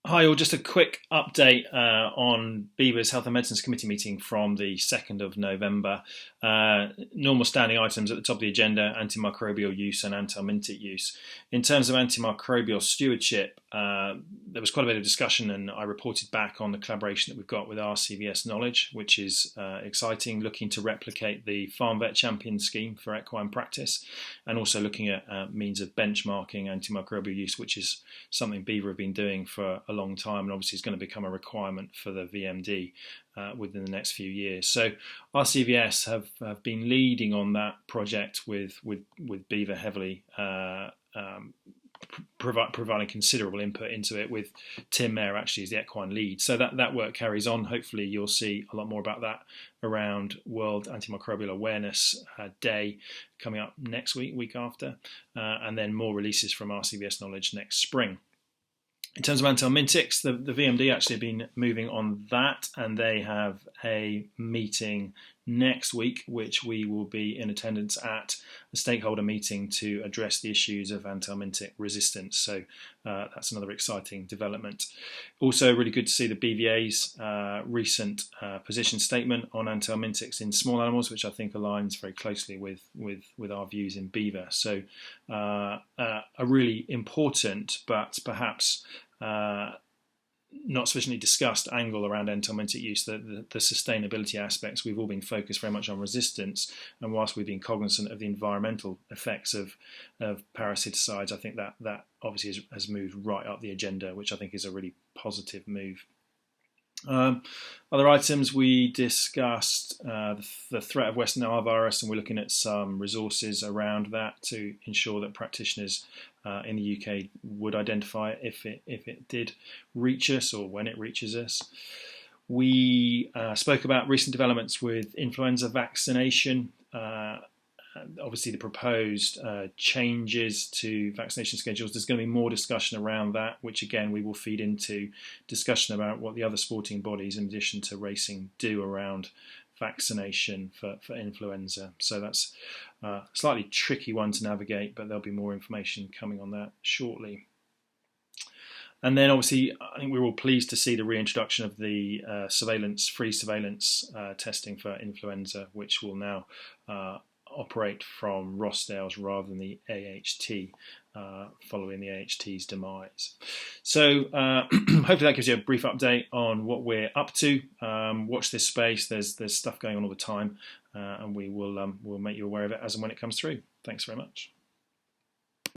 Hi, all. Just a quick update on Beaver's Health and Medicines Committee meeting from the 2nd of November. Normal standing items at the top of the agenda: antimicrobial use and anthelmintic use. In terms of antimicrobial stewardship, there was quite a bit of discussion, and I reported back on the collaboration that we've got with RCVS Knowledge, which is exciting, looking to replicate the Farm Vet Champion scheme for equine practice, and also looking at means of benchmarking antimicrobial use, which is something Beaver have been doing for a long time, and obviously is going to become a requirement for the VMD within the next few years. So RCVS have been leading on that project with Beaver heavily providing considerable input into it, with Tim Mayer actually as the equine lead. So that work carries on. Hopefully you'll see a lot more about that around World Antimicrobial Awareness Day coming up next week after, and then more releases from RCVS Knowledge next spring. In terms of anthelmintics, the VMD actually have been moving on that, and they have a meeting next week, which we will be in attendance at, a stakeholder meeting to address the issues of anthelmintic resistance. So that's another exciting development. Also, really good to see the BVA's recent position statement on anthelmintics in small animals, which I think aligns very closely with our views in Beaver. So a really important, but perhaps not sufficiently discussed angle around anthelmintic use, the sustainability aspects. We've all been focused very much on resistance, and whilst we've been cognizant of the environmental effects of parasiticides, I think that obviously has moved right up the agenda, which I think is a really positive move. Other items, we discussed the threat of West Nile virus, and we're looking at some resources around that to ensure that practitioners in the UK would identify it if it did reach us, or when it reaches us. We spoke about recent developments with influenza vaccination. Obviously the proposed changes to vaccination schedules. There's going to be more discussion around that, which again we will feed into discussion about what the other sporting bodies in addition to racing do around vaccination for influenza. So that's a slightly tricky one to navigate, but there'll be more information coming on that shortly. And then obviously I think we're all pleased to see the reintroduction of the free surveillance testing for influenza, which will now operate from Rossdale's rather than the AHT, following the AHT's demise. So hopefully that gives you a brief update on what we're up to. Watch this space. There's stuff going on all the time, and we'll make you aware of it as and when it comes through. Thanks very much.